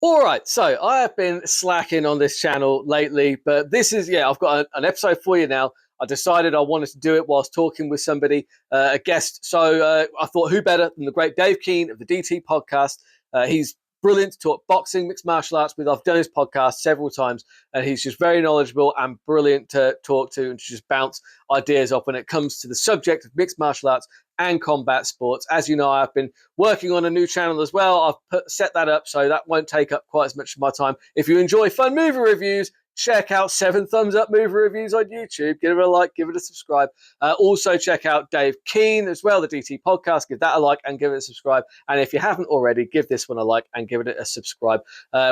All right, so I have been slacking on this channel lately, but this is, I've got an episode for you now. I decided I wanted to do it whilst talking with somebody, a guest. So I thought, who better than the great Dave Keane of the DT podcast? He's brilliant to talk boxing, mixed martial arts with. I've done his podcast several times, and he's just very knowledgeable and brilliant to talk to and to just bounce ideas off when it comes to the subject of mixed martial arts and combat sports. As you know, I've been working on a new channel as well. I've set that up, so that won't take up quite as much of my time. If you enjoy fun movie reviews, check out 7 Thumbs Up Movie Reviews on YouTube. Give it a like, give it a subscribe. Also, check out Dave Keane as well, the DT podcast. Give that a like and give it a subscribe. And if you haven't already, give this one a like and give it a subscribe.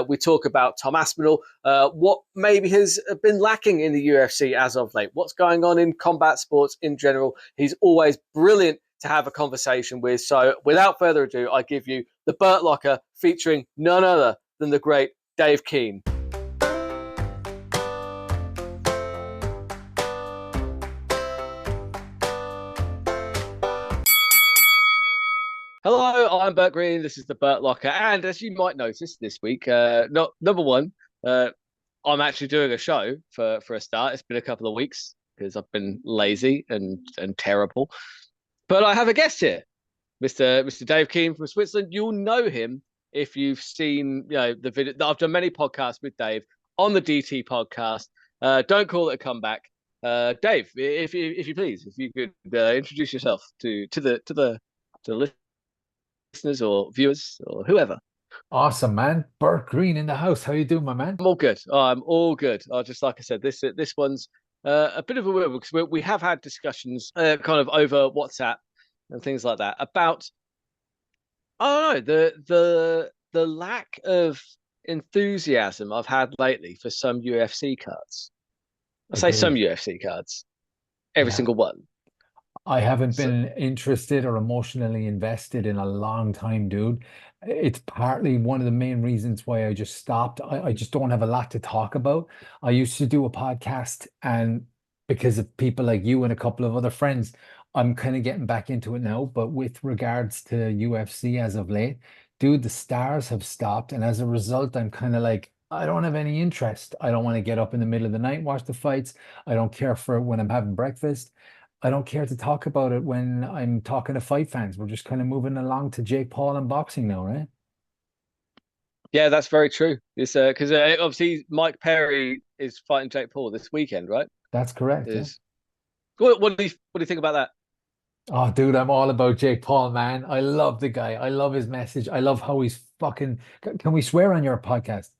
We talk about Tom Aspinall, what maybe has been lacking in the UFC as of late, what's going on in combat sports in general. He's always brilliant to have a conversation with. So without further ado, I give you the Burt Locker featuring none other than the great Dave Keane. Hello, I'm Burt Green. This is the Burt Locker. And as you might notice this week, not number one, I'm actually doing a show for a start. It's been a couple of weeks because I've been lazy and terrible. But I have a guest here, Mr. Dave Keane from Switzerland. You'll know him if you've seen the video. I've done many podcasts with Dave on the DT podcast. Don't call it a comeback. Dave, if you please, if you could introduce yourself to the listeners or viewers or whoever. Awesome, man. Burt Green in the house. How you doing, my man? I'm all good. I'm all good. Just like I said, this one's a bit of a weird one because we have had discussions kind of over WhatsApp and things like that about, I don't know, the lack of enthusiasm I've had lately for some UFC cards. I say some UFC cards, every single one. I haven't been interested or emotionally invested in a long time, dude. It's partly one of the main reasons why I just stopped. I just don't have a lot to talk about. I used to do a podcast, and because of people like you and a couple of other friends, I'm kind of getting back into it now. But with regards to UFC as of late, dude, the stars have stopped. And as a result, I'm kind of like, I don't have any interest. I don't want to get up in the middle of the night and watch the fights. I don't care for it when I'm having breakfast. I don't care to talk about it when I'm talking to fight fans. We're just kind of moving along to Jake Paul and boxing now, right? Yeah, that's very true. It's because obviously Mike Perry is fighting Jake Paul this weekend, right? That's correct. Yeah. What do you think about that? Oh, dude, I'm all about Jake Paul, man. I love the guy. I love his message. I love how he's fucking. Can we swear on your podcast?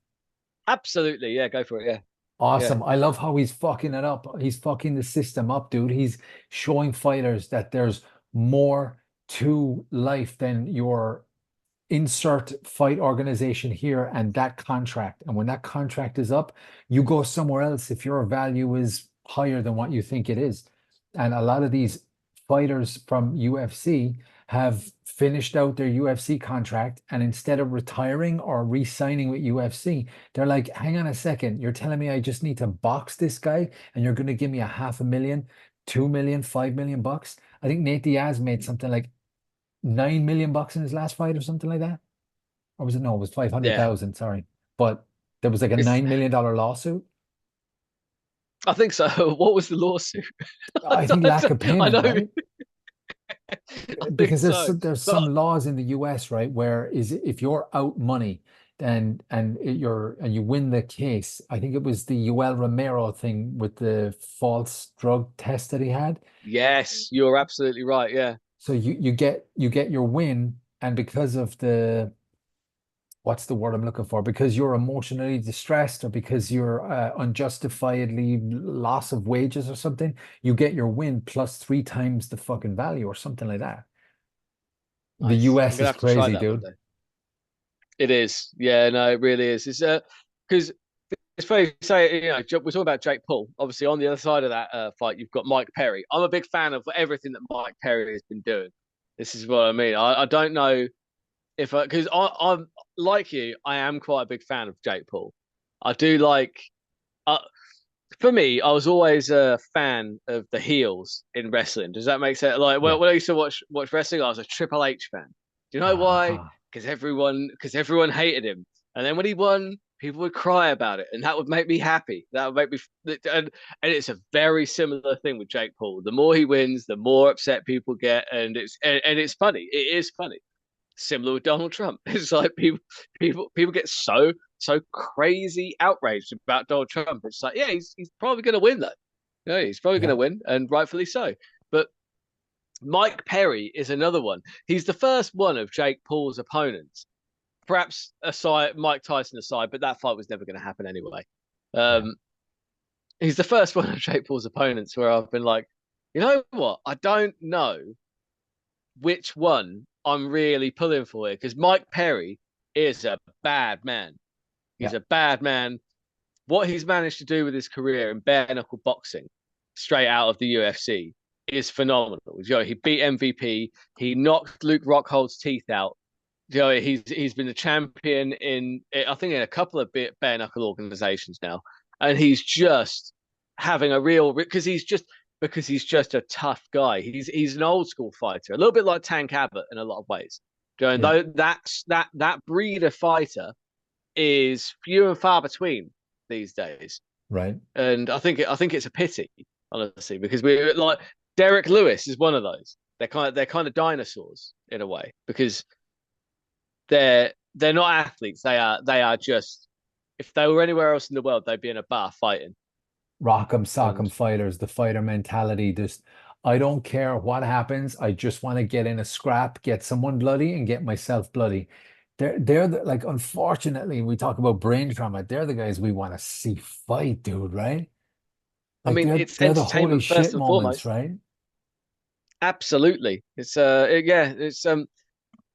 Absolutely, yeah, go for it, yeah. Awesome. I love how he's fucking it up. He's fucking the system up, dude. He's showing fighters that there's more to life than your insert fight organization here and that contract. And when that contract is up, you go somewhere else if your value is higher than what you think it is. And a lot of these fighters from UFC have finished out their UFC contract, and instead of retiring or re-signing with UFC, they're like, hang on a second, you're telling me I just need to box this guy and you're going to give me $500,000, 2 million, 5 million bucks? I think Nate Diaz made something like 9 million bucks in his last fight or something like that. Or was it? No, it was 500,000, sorry. But there was like a $9 million lawsuit. I think so. What was the lawsuit? I think lack of payment, right? Because there's But some laws in the US, right, where if you're out money and you win the case. I think it was the Yoel Romero thing with the false drug test that he had. yes, you're absolutely right. Yeah. So you get your win, and because of the, what's the word I'm looking for? Because you're emotionally distressed, or because you're unjustifiedly loss of wages or something, you get your win plus 3 times the fucking value or something like that. The Nice. US is crazy, dude. It is. Yeah, no, it really is. It's because it's funny to say, we're talking about Jake Paul. Obviously, on the other side of that fight, you've got Mike Perry. I'm a big fan of everything that Mike Perry has been doing. This is what I mean. I don't know if because I'm like you, I am quite a big fan of Jake Paul. I do like. For me, I was always a fan of the heels in wrestling. Does that make sense? Like when I used to watch wrestling, I was a Triple H fan. Do you know why? Ah, Because everyone hated him, And then when he won, people would cry about it, and that would make me happy. That would make me, and it's a very similar thing with Jake Paul. The more he wins, the more upset people get, and it's funny. It is funny. Similar with Donald Trump. It's like people get so crazy outraged about Donald Trump. It's like, yeah, he's probably going to win though. Yeah, he's probably going Yeah. to win, and rightfully so. But Mike Perry is another one. He's the first one of Jake Paul's opponents. Perhaps aside Mike Tyson aside, but that fight was never going to happen anyway. Yeah. Um, he's the first one of Jake Paul's opponents where I've been like, you know what? I don't know which one I'm really pulling for here because Mike Perry is a bad man. He's Yeah. a bad man. What he's managed to do with his career in bare knuckle boxing, straight out of the UFC, is phenomenal. You know, he beat MVP. He knocked Luke Rockhold's teeth out. You know, he's been a champion in I think in a couple of bare knuckle organizations now, and he's just having a real because he's just a tough guy. He's an old school fighter, a little bit like Tank Abbott in a lot of ways. You know, and Yeah. though that breed of fighter is few and far between these days, Right. and I think it's a pity, honestly, because we like Derek Lewis is one of those. They're kind of dinosaurs in a way because they're not athletes. They are just if they were anywhere else in the world, they'd be in a bar fighting. Rock'em And sock'em fighters, the fighter mentality. Just, I don't care what happens. I just want to get in a scrap, get someone bloody, and get myself bloody. Like, unfortunately, we talk about brain trauma. They're the guys we want to see fight, dude, right? I Like mean, it's they're the holy entertainment shit first and moments, foremost. right? Absolutely, it's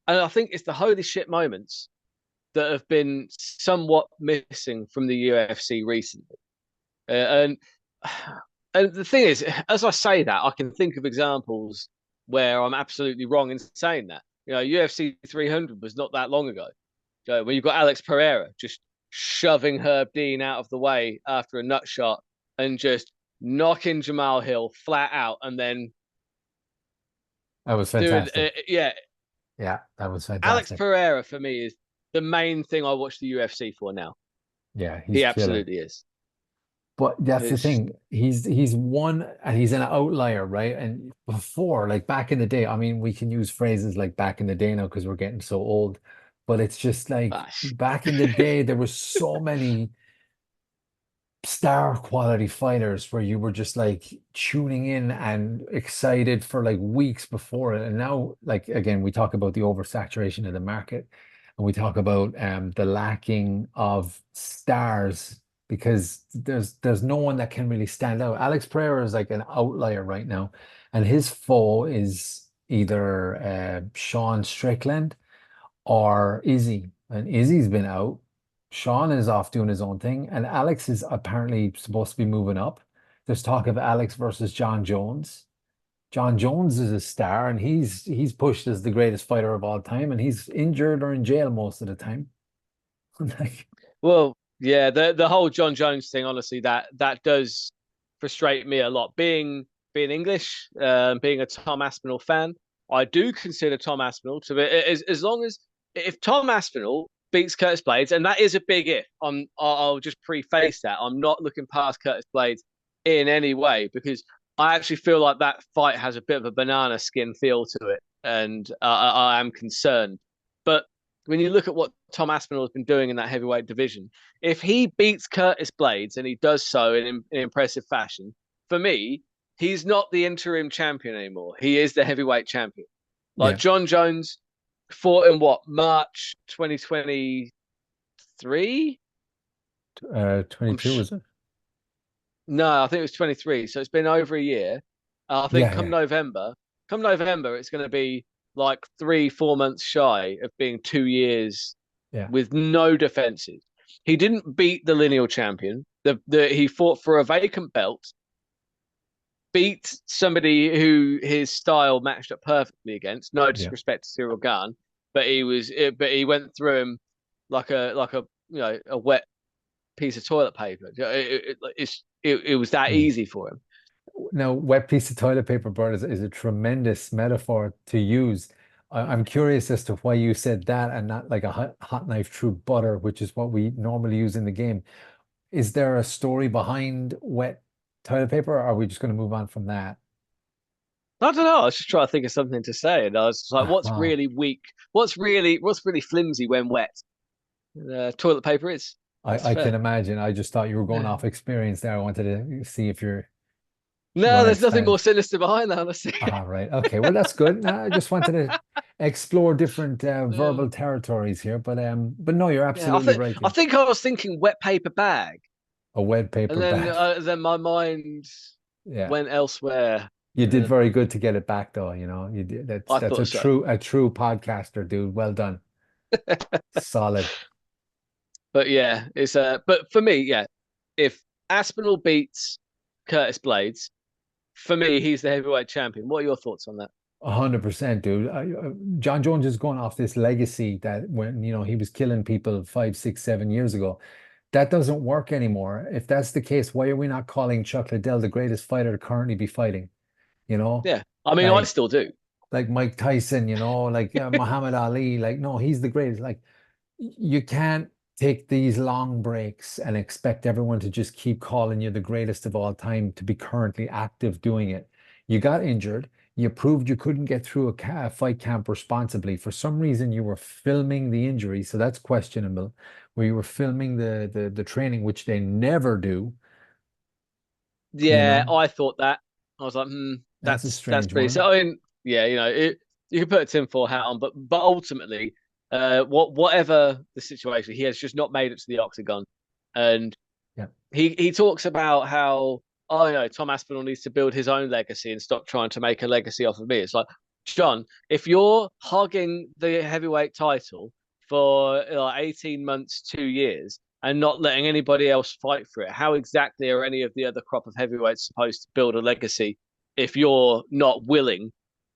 and I think it's the holy shit moments that have been somewhat missing from the UFC recently. And and the thing is, as I say that, I can think of examples where I'm absolutely wrong in saying that. You know, UFC 300 was not that long ago. You know, when you've got Alex Pereira just shoving Herb Dean out of the way after a nut shot and just knocking Jamal Hill flat out, and then That was doing, fantastic. yeah, Yeah, that was Alex fantastic. Pereira for me is the main thing I watch the UFC for now. Yeah, he's He killer. absolutely is. But that's the It's thing. He's one and he's an outlier, right? And before, like back in the day, I mean, we can use phrases like back in the day now because we're getting so old. But it's just like gosh. back in the day, there was so many star quality fighters where you were just like tuning in and excited for like weeks before it. And now, like again, we talk about the oversaturation of the market and we talk about the lacking of stars because there's no one that can really stand out. Alex Pereira is like an outlier right now, and his foe is either Sean Strickland or Izzy. And Izzy's been out. Sean is off doing his own thing, and Alex is apparently supposed to be moving up. There's talk of Alex versus John Jones. John Jones is a star, and he's pushed as the greatest fighter of all time, and he's injured or in jail most of the time. Like, Well, yeah, the whole John Jones thing, honestly, that does frustrate me a lot. Being English, being a Tom Aspinall fan, I do consider Tom Aspinall to be as long as if Tom Aspinall beats Curtis Blades, and that is a big if. I'll just preface that. I'm not looking past Curtis Blades in any way because I actually feel like that fight has a bit of a banana skin feel to it, and I am concerned. But when you look at what Tom Aspinall has been doing in that heavyweight division, if he beats Curtis Blades and he does so in impressive fashion, for me, he's not the interim champion anymore. He is the heavyweight champion. Like yeah, John Jones fought in what, March 2023? 22 is it? No, I think it was 23. So it's been over a year. I think Yeah, yeah, come November, it's going to be like 3, 4 months shy of being 2 years yeah, with no defenses. He didn't beat the lineal champion. He fought for a vacant belt, beat somebody who his style matched up perfectly against. No yeah. disrespect to Cyril Gahn, but he went through him like a a wet piece of toilet paper. It was that Mm. easy for him. Now, wet piece of toilet paper, Bert, is a tremendous metaphor to use. I'm curious as to why you said that and not like a hot knife through butter, which is what we normally use in the game. Is there a story behind wet toilet paper, or are we just going to move on from that? I don't know. I was just trying to think of something to say, and I was like, "What's Uh-huh. really weak? What's really flimsy when wet? Toilet paper is. That's I can fair." imagine. I just thought you were going Yeah. off experience there. I wanted to see if you No, want to there's nothing expand. more sinister behind that, honestly. Ah, right. Okay. Well, that's good. No, I just wanted to explore different Uh, verbal territories here, but no, you're yeah, absolutely right. I think I was thinking wet paper bag, A wet paper and bag. then my mind Yeah. went elsewhere. You did Uh, very good to get it back though, You did I that's thought so. a true podcaster, dude. Well done. Solid. But yeah, it's but for me, yeah, if Aspinall beats Curtis Blades, for me, he's the heavyweight champion. What are your thoughts on that? 100%, dude. John Jones is going off this legacy that when, he was killing people 5, 6, 7 years ago. That doesn't work anymore. If that's the case, why are we not calling Chuck Liddell the greatest fighter to currently be fighting? You know, Yeah, I mean, I like still do. like Mike Tyson, like Muhammad Ali. Like, no, he's the greatest. Like, you can't take these long breaks and expect everyone to just keep calling you the greatest of all time to be currently active doing it. You got injured. You proved you couldn't get through a fight camp responsibly. For some reason, you were filming the injury, so that's questionable. Where you were filming the training, which they never do. You Yeah, know, I thought that. I was like, that's a that's strange pretty. one. So I mean, yeah, you can put a tinfoil hat on, but ultimately, whatever the situation, he has just not made it to the octagon, and Yeah, he talks about how, oh, Tom Aspinall needs to build his own legacy and stop trying to make a legacy off of me. It's like, John, if you're hogging the heavyweight title for like 18 months, 2 years, and not letting anybody else fight for it, how exactly are any of the other crop of heavyweights supposed to build a legacy if you're not willing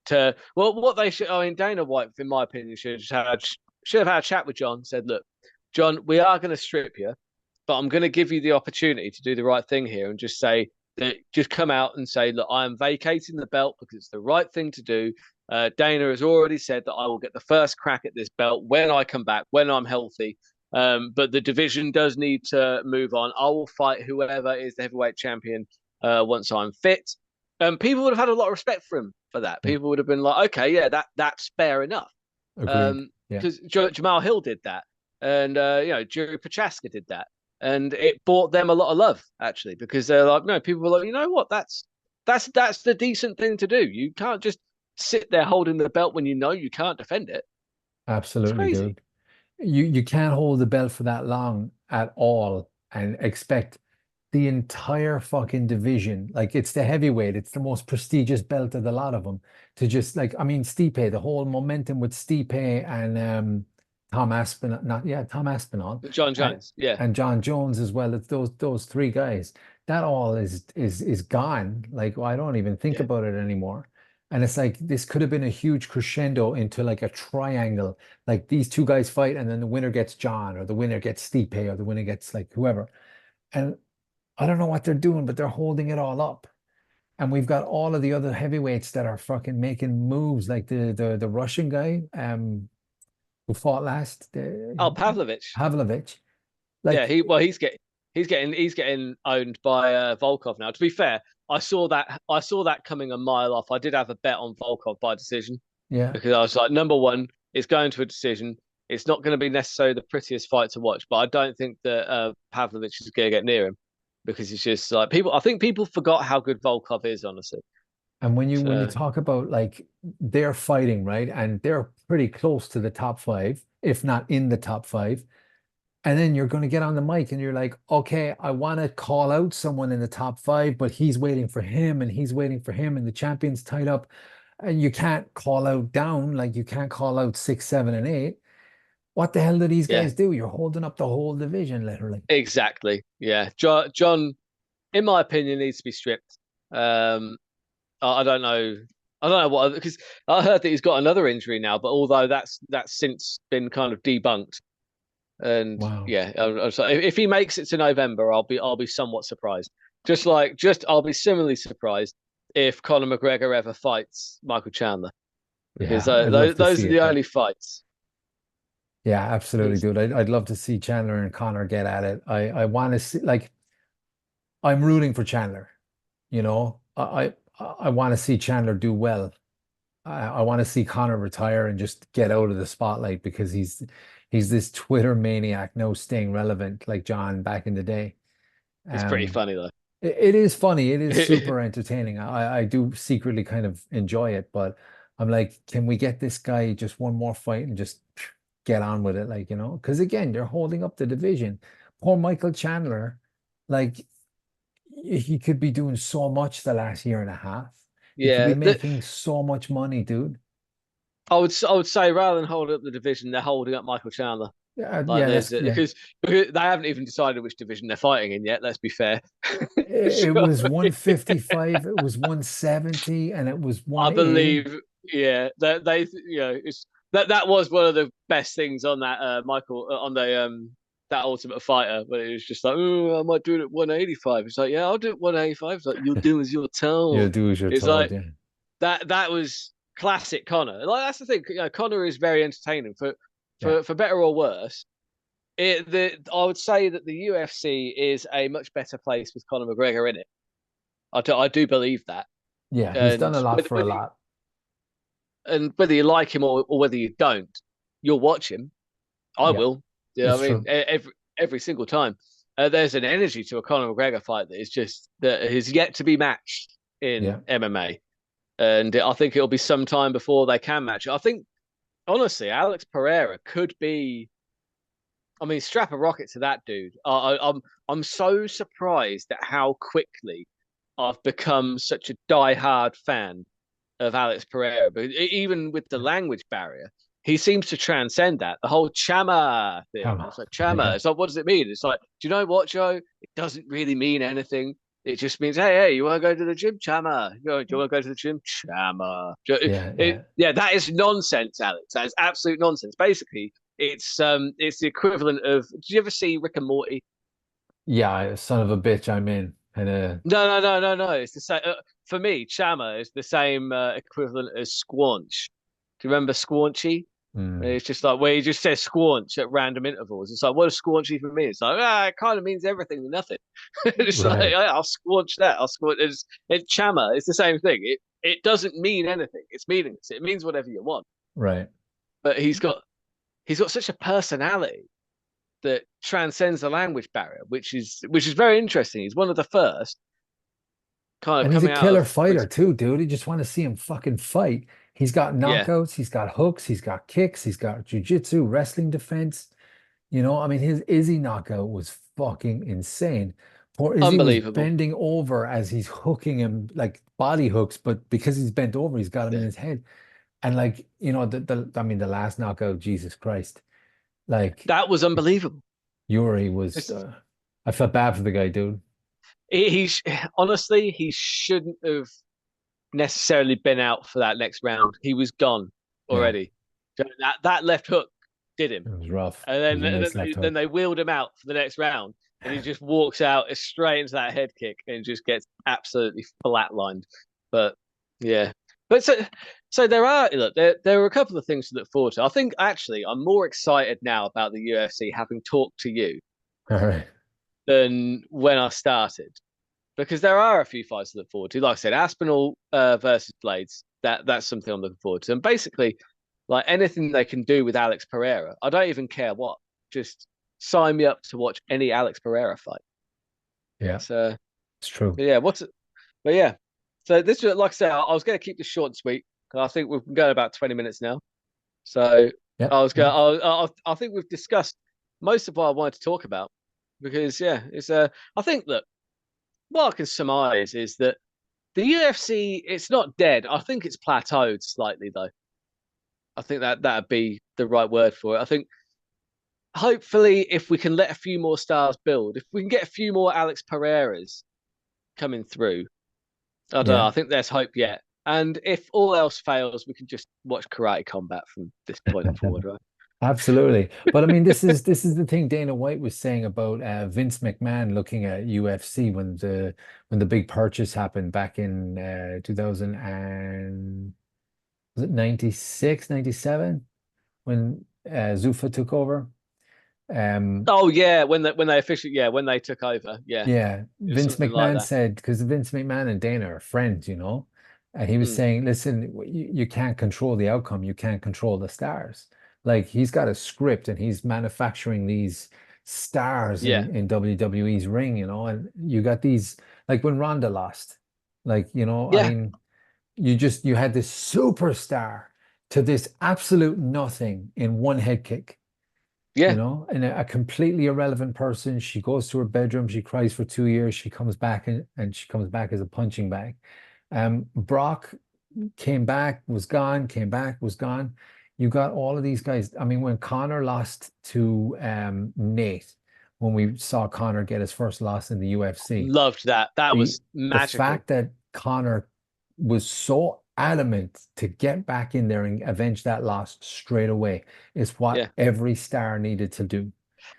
to? Well, what they should, I mean, Dana White, in my opinion, should have had a chat with John. Said, look, John, we are going to strip you, but I'm going to give you the opportunity to do the right thing here and just say that, just come out and say, look, I am vacating the belt because it's the right thing to do. Dana has already said that I will get the first crack at this belt when I come back, when I'm healthy. But the division does need to move on. I will fight whoever is the heavyweight champion once I'm fit. People would have had a lot of respect for him for that. yeah, People would have been like, okay, yeah, that's fair enough. agreed. Yeah, Because Jamal Hill did that, and Jerry Prochaska did that, and it brought them a lot of love actually because they're like, no, people were like, you know what, that's the decent thing to do. You can't just sit there holding the belt when you know you can't defend it. It's absolutely, crazy. dude. You can't hold the belt for that long at all and expect the entire fucking division, like it's the heavyweight, it's the most prestigious belt of the lot of them, to just like, I mean, Stipe, the whole momentum with Stipe and Tom Aspinall, not yeah, Tom Aspinall John and Jones, yeah, John Jones as well. It's those three guys. That all is gone. Like, I don't even think yeah, about it anymore. And it's like this could have been a huge crescendo into like a triangle. Like these two guys fight, and then the winner gets John, or the winner gets Stipe, or the winner gets like whoever. And I don't know what they're doing, but they're holding it all up. And we've got all of the other heavyweights that are fucking making moves, like the Russian guy who fought last, oh, Pavlovich, Pavlovich. yeah, Like, he's getting owned by Volkov now. To be fair, I saw that coming a mile off. I did have a bet on Volkov by decision yeah, because I was like, number one, it's going to a decision. It's not going to be necessarily the prettiest fight to watch, but I don't think that Pavlovich is going to get near him because it's just like people. I think people forgot how good Volkov is, honestly. and when you So talk about like they're fighting, right? And they're pretty close to the top five, if not in the top five. And then you're going to get on the mic and you're like, okay, I want to call out someone in the top five, but he's waiting for him and he's waiting for him, and the champion's tied up. And you can't call out down, like you can't call out six, seven, and eight. What the hell do these yeah, guys do? You're holding up the whole division, literally. exactly. Yeah, John, in my opinion, needs to be stripped. Um, I don't know. I don't know what because I heard that he's got another injury now, but although that's since been kind of debunked. And Wow. yeah, so if he makes it to November, I'll be somewhat surprised. Just I'll be similarly surprised if Conor McGregor ever fights Michael Chandler because Yeah, I'd love to those see are it the though. only fights. Yeah, absolutely, It's, dude. I'd love to see Chandler and Connor get at it. I want to see, like, I'm rooting for Chandler. You know, I want to see Chandler do well. I want to see Connor retire and just get out of the spotlight because he's this Twitter maniac, no staying relevant like John back in the day. it's pretty Um, funny though. it is funny. It is super entertaining. I do secretly kind of enjoy it, but I'm like, can we get this guy just one more fight and just get on with it? Like, you know, because again, you're holding up the division. Poor Michael Chandler, like he could be doing so much the last year and a half. He could be Yeah, making so much money, dude. I would say rather than hold up the division, they're holding up Michael Chandler. Yeah, Like yeah, there's that's yeah. because they haven't even decided which division they're fighting in yet. Let's be fair. It Sure. was 155, it was 170, and it was I 180. believe, yeah, that they, it's that was one of the best things on that Michael on the that Ultimate Fighter, but it was just like, oh, I might do it at 185. It's like, yeah, I'll do it 185. It's like you'll do as you're You told. do as you're It's told, like yeah. that was classic Connor. Like that's the thing, Connor is very entertaining Yeah. for better or worse. I would say that the UFC is a much better place with Conor McGregor in it. I do believe that, Yeah, he's done and a lot for a lot. whether you like him or whether you don't, you'll watch him. I Yeah, will. Yeah, it's I mean true. every single time. There's an energy to a Conor McGregor fight that is just that is yet to be matched Yeah. in MMA, and I think it'll be some time before they can match it. I think honestly, Alex Pereira could be. I mean, strap a rocket to that dude. I'm so surprised at how quickly I've become such a die-hard fan of Alex Pereira. But even with the Yeah. language barrier, he seems to transcend that. The whole chama thing. Come on. It's like chama. Yeah. It's like, what does it mean? It's like, do you know what, Joe? It doesn't really mean anything. It just means, hey, you want to go to the gym, chama? Do you want to go to the gym, chama? Yeah. Yeah. Yeah, that is nonsense, Alex. That is absolute nonsense. Basically, it's the equivalent of. Did you ever see Rick and Morty? Yeah, son of a bitch, I'm in. And No. It's the same. For me, chama is the same equivalent as squanch. Do you remember squanchy? mm, It's just like where he just says squanch at random intervals. It's like, what does squanchy for me? It's like, it kind of means everything and nothing. It's like, right, I'll squanch that. I'll squanch. It's chama. It's the same thing. It doesn't mean anything. It's meaningless. It means whatever you want. right. But he's got such a personality that transcends the language barrier, which is very interesting. He's one of the first kind of And he's a coming out killer of fighter too, dude. You just want to see him fucking fight. He's got yeah, knockouts, he's got hooks, he's got kicks, he's got jujitsu, wrestling defense. You know, I mean, his Izzy knockout was fucking insane. Poor Izzy was unbelievable. bending over as he's hooking him like body hooks, but because he's bent over, he's got him in Yeah, his head. And like, you know, the I mean, the last knockout, Jesus Christ. Like that was unbelievable. Yuri was, It's, I felt bad for the guy, dude. he honestly he shouldn't have necessarily been out for that next round. He was gone Yeah, already. So that left hook did him, it was rough. and It was a nice left then hook. they wheeled him out for the next round, and he just walks out straight into that head kick and just gets absolutely flatlined. But yeah, but so there are look there are a couple of things to look forward to. I think actually I'm more excited now about the UFC having talked to you All right. than when I started because there are a few fights to look forward to. Like I said, Aspinall versus Blades. That's something I'm looking forward to. And basically, like anything they can do with Alex Pereira, I don't even care what. Just sign me up to watch any Alex Pereira fight. Yeah, It's it's true. yeah. But yeah. So this like I said, I was going to keep this short and sweet because I think we've been going about 20 minutes now. So Yeah, I was going. yeah, I think we've discussed most of what I wanted to talk about because yeah, it's I think that what I can surmise is that the UFC, it's not dead. I think it's plateaued slightly, though. I think that'd be the right word for it. I think hopefully, if we can let a few more stars build, if we can get a few more Alex Pereiras coming through, I don't know. yeah. I think there's hope yet. And if all else fails, we can just watch Karate Combat from this point forward, right? Absolutely. But I mean, this is the thing Dana White was saying about Vince McMahon looking at UFC when the big purchase happened back in 2000 and Was it 96, 97 when Zuffa took over? Um, Oh yeah, when they officially when they took over, yeah, Yeah, it was Vince something like McMahon that. said, because Vince McMahon and Dana are friends, and he was Mm, saying, listen, you can't control the outcome, you can't control the stars. Like he's got a script and he's manufacturing these stars yeah, in WWE's ring, and you got these like when Ronda lost, like, I yeah, mean, you had this superstar to this absolute nothing in one head kick yeah, and a completely irrelevant person. She goes to her bedroom, she cries for 2 years, she comes back and she comes back as a punching bag. Brock came back, was gone, came back, was gone. You got all of these guys. I mean, when Connor lost to Nate, when we saw Connor get his first loss in the UFC, loved that. That the was the magical. fact that Connor was so adamant to get back in there and avenge that loss straight away is what Yeah, every star needed to do.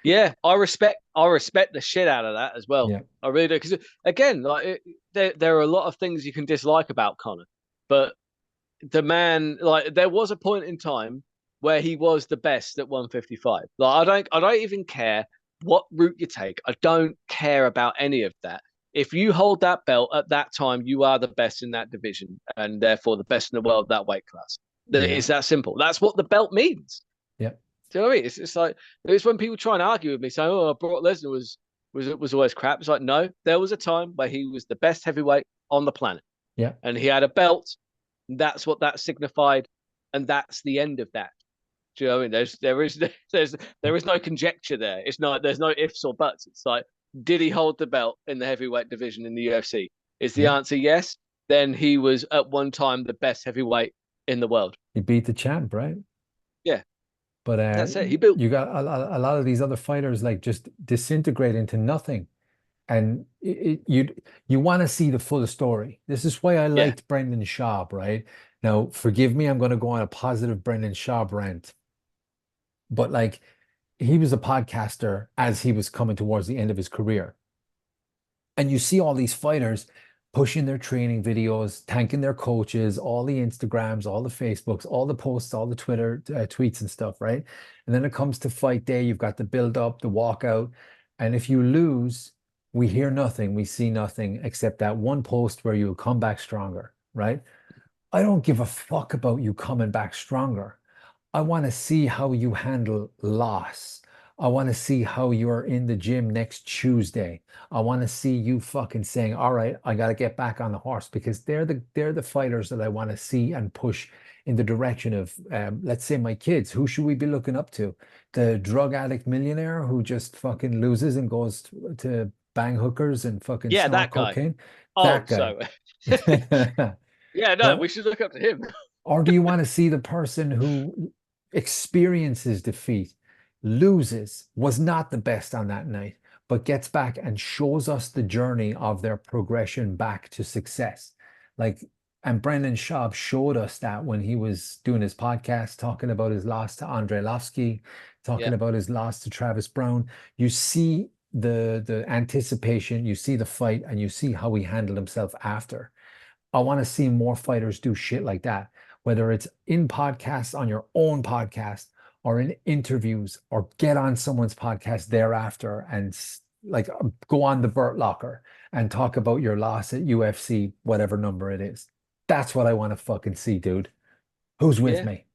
yeah, I respect the shit out of that as well. Yeah, I really do because again, there are a lot of things you can dislike about Connor, but the man, like, there was a point in time where he was the best at 155. Like, I don't even care what route you take. I don't care about any of that. If you hold that belt at that time, you are the best in that division, and therefore the best in the world that weight class. yeah, It's that simple. That's what the belt means. yeah, Do you know what I mean? It's like it's when people try and argue with me, saying, "Oh, Brock Lesnar was always crap." It's like, no, there was a time where he was the best heavyweight on the planet, yeah, and he had a belt. That's what that signified, and that's the end of that. Do you know what I mean? There is no conjecture there. It's not there's no ifs or buts. It's like, did he hold the belt in the heavyweight division in the UFC? Is the yeah. answer yes? Then he was at one time the best heavyweight in the world. He beat the champ, right? Yeah, But that's it. He built. you got a lot of these other fighters like just disintegrate into nothing. And you want to see the full story. This is why I Yeah, liked Brendan Schaub, right? Now, forgive me, I'm going to go on a positive Brendan Schaub rant, but like he was a podcaster as he was coming towards the end of his career. And you see all these fighters pushing their training videos, thanking their coaches, all the Instagrams, all the Facebooks, all the posts, all the Twitter tweets and stuff, right? And then it comes to fight day, you've got the build up, the walkout. And if you lose, we hear nothing, we see nothing except that one post where you come back stronger, right? I don't give a fuck about you coming back stronger. I want to see how you handle loss. I want to see how you're in the gym next Tuesday. I want to see you fucking saying, "All right, I got to get back on the horse," because they're the fighters that I want to see and push in the direction of, let's say, my kids. Who should we be looking up to? The drug addict millionaire who just fucking loses and goes to bang hookers and fucking yeah, snort that guy. cocaine? Oh, That guy. so yeah, no, we But should look up to him. or do you want to see the person who experiences defeat, loses, was not the best on that night, but gets back and shows us the journey of their progression back to success? Like, and Brendan Schaub showed us that when he was doing his podcast, talking about his loss to Andre Lavsky, talking Yeah, about his loss to Travis Brown. You see the anticipation, you see the fight, and you see how he handled himself after. I want to see more fighters do shit like that, whether it's in podcasts on your own podcast or in interviews or get on someone's podcast thereafter and like go on the Burt Locker and talk about your loss at UFC, whatever number it is. That's what I want to fucking see, dude. Who's with yeah, me?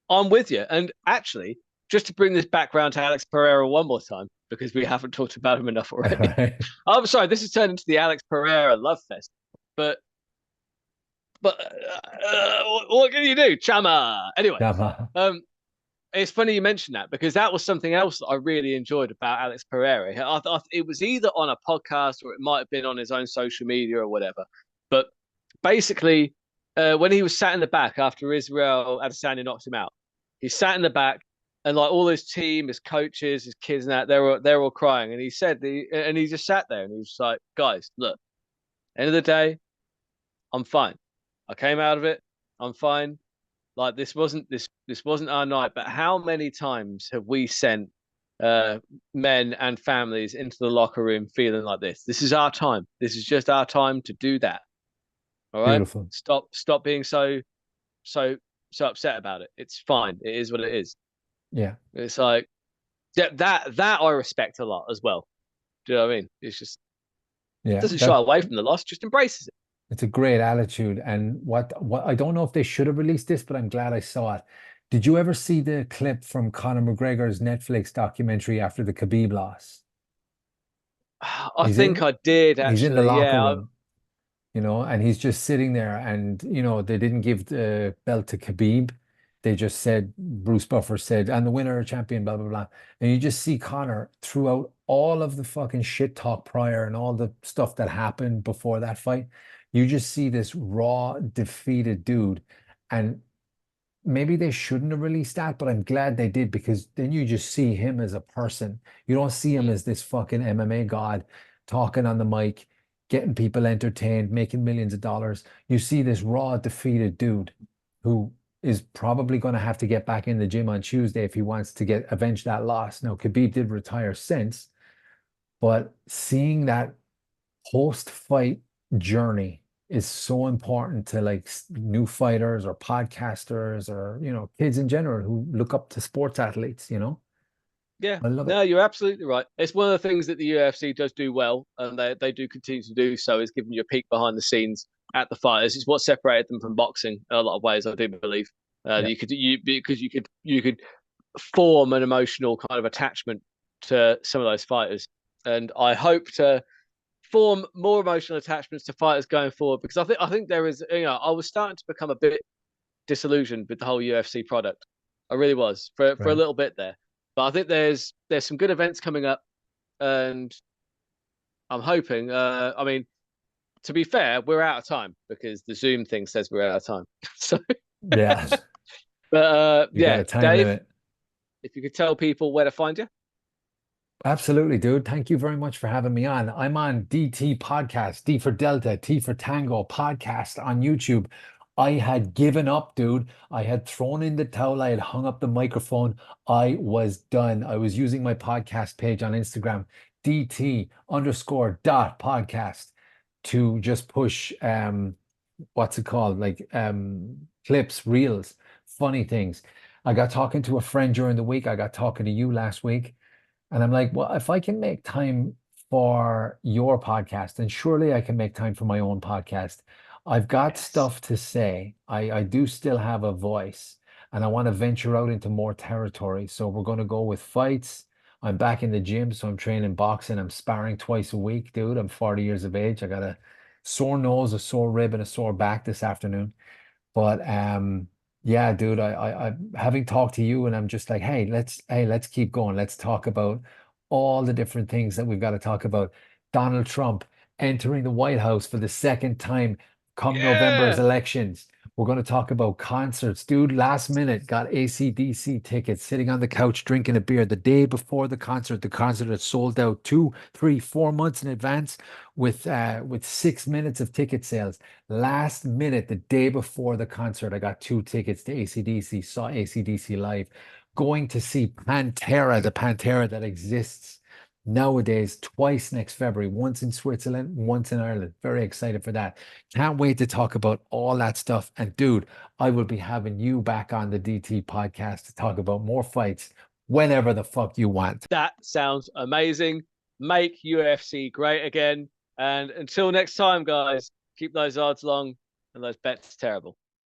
I'm with you. And actually, just to bring this back round to Alex Pereira one more time, because we haven't talked about him enough All already. right. I'm sorry, this has turned into the Alex Pereira love fest. But what can you do, chama? Anyway, Yeah, um, it's funny you mentioned that because that was something else that I really enjoyed about Alex Pereira. It was either on a podcast or it might have been on his own social media or whatever. But basically, when he was sat in the back after Israel Adesanya knocked him out, he sat in the back and like all his team, his coaches, his kids, and that they're all crying. And he said, and he just sat there and he was like, "Guys, look, end of the day, I'm fine. I came out of it. I'm fine. Like this wasn't our night. But how many times have we sent uh, men and families into the locker room feeling like this? This is our time. This is just our time to do that. All right. beautiful. Stop being so. so upset about it. It's fine. It is what it is. Yeah. It's like that I respect a lot as well. Do you know what I mean? It's just Yeah. doesn't shy away from the loss, just embraces it. It's a great attitude. And what I don't know if they should have released this, but I'm glad I saw it. Did you ever see the clip from Conor McGregor's Netflix documentary after the Khabib loss? I He's think in I did he's in the actually. locker Yeah, room, and he's just sitting there, and they didn't give the belt to Khabib. They just said, Bruce Buffer said, and the winner, champion, blah blah blah. And you just see Conor throughout all of the fucking shit talk prior and all the stuff that happened before that fight. You just see this raw, defeated dude. And maybe they shouldn't have released that, but I'm glad they did, because then you just see him as a person. You don't see him mm, as this fucking MMA god talking on the mic, getting people entertained, making millions of dollars. You see this raw, defeated dude who is probably going to have to get back in the gym on Tuesday if he wants to avenge that loss. Now, Khabib did retire since, but seeing that post-fight journey is so important to like new fighters or podcasters or kids in general who look up to sports athletes. yeah. I love it. No, you're absolutely right. It's one of the things that the UFC does do well, and they do continue to do so, is giving you a peek behind the scenes at the fighters. It's what separated them from boxing in a lot of ways. I do believe Yeah, because you could form an emotional kind of attachment to some of those fighters, and I hope to form more emotional attachments to fighters going forward, because I think there is, I was starting to become a bit disillusioned with the whole UFC product. I really was for a right. little bit there, but I think there's some good events coming up, and I'm hoping. I mean, to be fair, we're out of time because the Zoom thing says we're out of time. So, Yeah, but you got yeah, a time Dave, limit. if you could tell people where to find you. Absolutely, dude. Thank you very much for having me on. I'm on DT Podcast, D for Delta, T for Tango podcast on YouTube. I had given up, dude. I had thrown in the towel. I had hung up the microphone. I was done. I was using my podcast page on Instagram, DT underscore dot podcast, to just push what's it called? Like clips, reels, funny things. I got talking to a friend during the week. I got talking to you last week. And I'm like, well, if I can make time for your podcast, then surely I can make time for my own podcast. I've got Yes. stuff to say. I do still have a voice, and I want to venture out into more territory. So we're going to go with fights. I'm back in the gym, so I'm training boxing. I'm sparring twice a week, dude. I'm 40 years of age. I got a sore nose, a sore rib, and a sore back this afternoon. But yeah, dude, I having talked to you, and I'm just like, hey, let's keep going. Let's talk about all the different things that we've got to talk about. Donald Trump entering the White House for the second time come November's Yeah. elections. We're going to talk about concerts. Dude, last minute got AC/DC tickets, sitting on the couch drinking a beer the day before the concert. The concert had sold out 2, 3, 4 months in advance with 6 minutes of ticket sales. Last minute, the day before the concert, I got 2 tickets to AC/DC, saw AC/DC live. Going to see Pantera, the Pantera that exists nowadays, twice next February, once in Switzerland, once in Ireland. Very excited for that. Can't wait to talk about all that stuff. And dude, I will be having you back on the DT podcast to talk about more fights whenever the fuck you want. That sounds amazing. Make UFC great again. And until next time, guys, keep those odds long and those bets terrible.